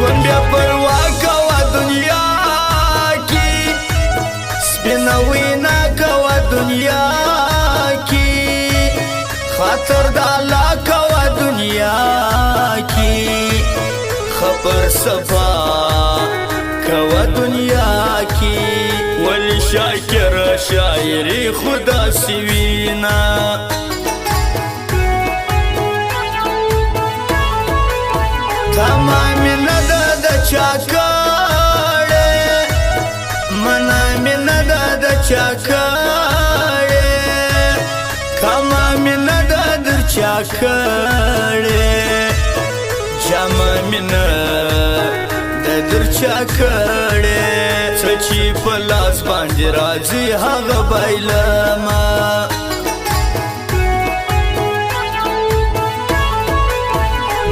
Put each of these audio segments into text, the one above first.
ژوند بیا پروا کوه دنیا کې سپینه وینا کوه دنیا کې خاطر د الله کوه دنیا کې خبر صفا کوه دنیا کې ولی شاکر شاعری خدا سوینا تمامی نده ده چا کړې منامی نده ده چا کړې کمامی نده در چا کړې جمامی نده در چا کړې څه چې په لاس باندې راځي هغه بایلما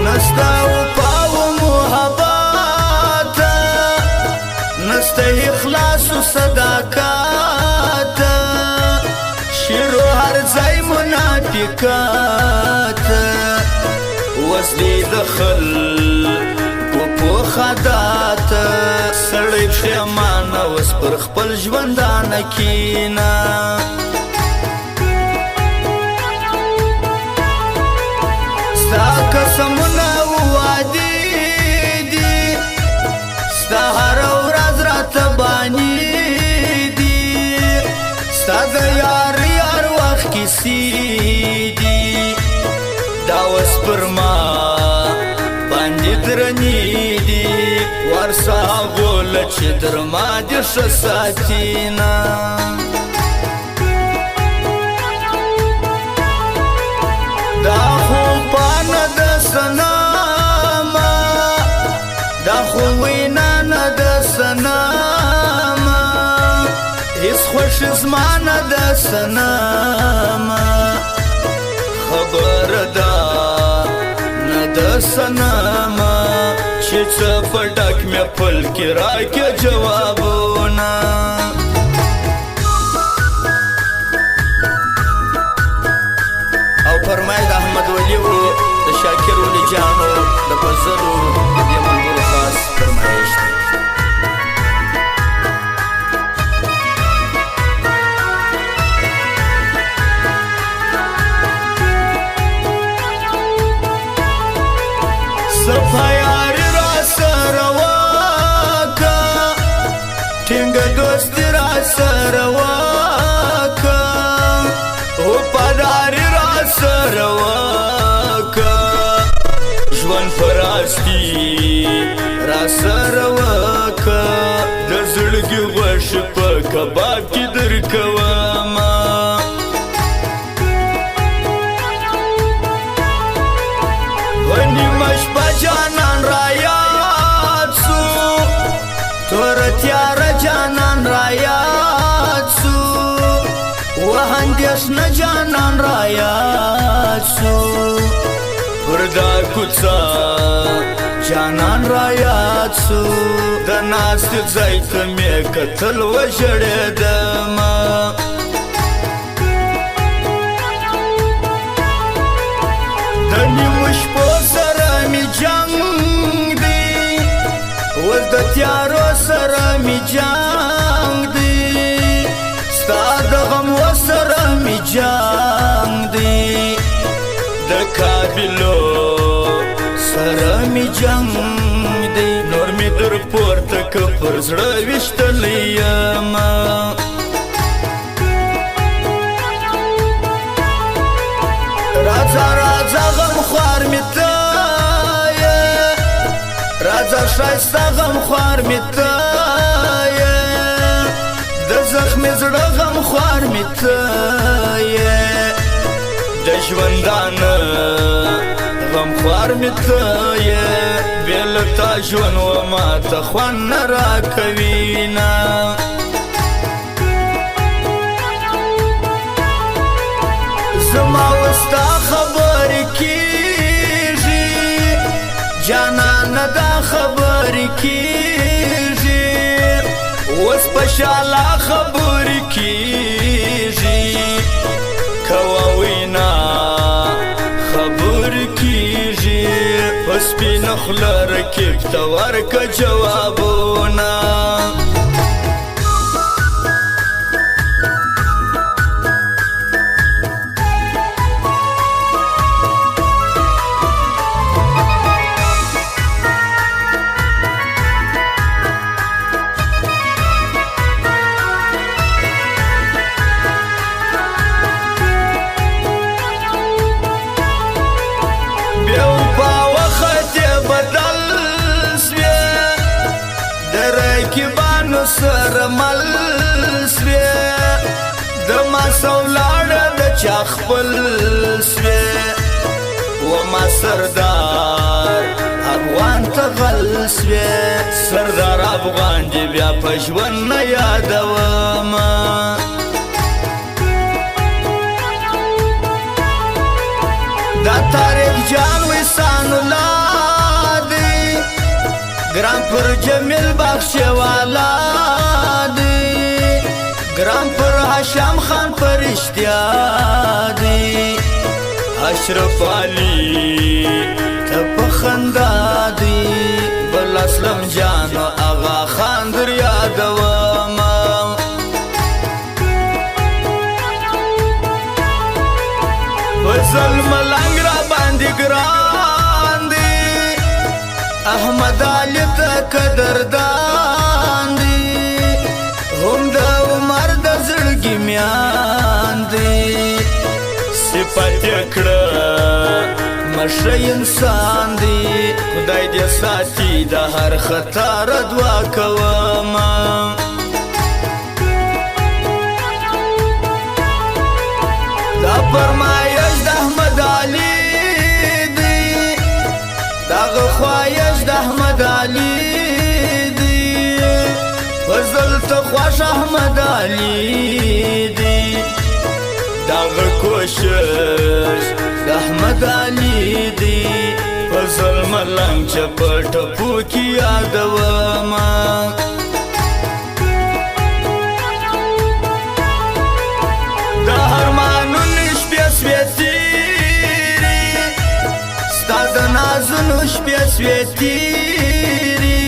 نستا نسته اخلاص و صداقات شیرو هر ځای منافقات وصلی دخل په خدات سړی پښیمانه اوس پر خپل ژوندانه کینا ستا قسمونه وعدې دي ستا هره ورځ راته بانې دي ستا د یار یار وخت کیسې دي دا اوس پر ما باندې درنې دي ورسه هغوله چې در ما دې ښه ساتینا دا خو پانه د سنامه دا خو وینا نه د سنامه هیڅ خوش زما نه د سنامه خبره ده نه د سنامه چې څه په ډک مې پل کې راکړه جوابونه او فرمای د احمد ولی و د شاکر ولی جانو د غزلو د ملګرو خاص فرمایش دی صفایار را سره واکه ټینګه دوستي را سره واکه وفاداري را سره واکه ژوند په راستي را سره واکه د زړګي غوښې په کباب کې درکومه ونیمه شپه جانان را یاد سو توره تیاره جانان را یاد سو وهندېښنه جانان را یاد سو پر دا کوڅه جانان را یاد سو د ناستې ځای ته مې کتل وژړېدمه د نیمو شپو سره مې جنګ دی اوس د تیارو سره مې جنګ دی ستا د غم سره مې جنګ دی د کابلو سره مې جنګ دی نور مې در پورته که پر زړه ویشتلی یمه راځه راځه غم خوار مې ته یې راځه ښایسته غم خوار مې ته یې د زخمې زړه غم خوار مې ته یې د ژوندانه غم خوار مې ته یې بې له تا ژوند و ماته خوند نه راکوینه زما وستا خبرې کېږي جانانه دا خبرې کېږي اوس په شاله خبرې کېږي کوه وینا خبرې کېږي سپین خوله رقیب ته ورکه جوابونه سر مل سوی د ما سولاړه د چا خپل سوی و ما سردار افغان ته غل سوی سردار افغان دی بیا په ژوند نه یادومه دا طارق جان وسان الله دی ګران پر جمیل بخش والا دی ګران پر هاشم خان پرشتیا دی اشرف علی ته په خندا دی بل اسلم جان آغا خان در یادومه وزل ملنګ را باندې ګران دی احمد علی ته قدردان دی هم د عمر د زړګي میان دی صفت کړه مشه انسان دی خدای دې ساتي د هر خطر دعا کوم دا فرمایش د احمد علی دی داغه خوایش د احمد علی دی فضل ته خوش احمد علی دی داغه کوشش د احمد علی دی فضل ملنګ چپټ پوکی یادومه د هرمانونو شپې سویتیری ستا د نازونو شپې سویتیری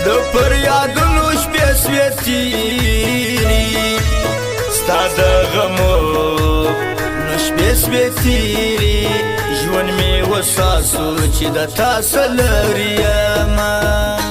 د فریادونو شپې سویتیری ستا د غمو نو شپې سویتیری ژوند مې وساسو چې د تا سره لري یمه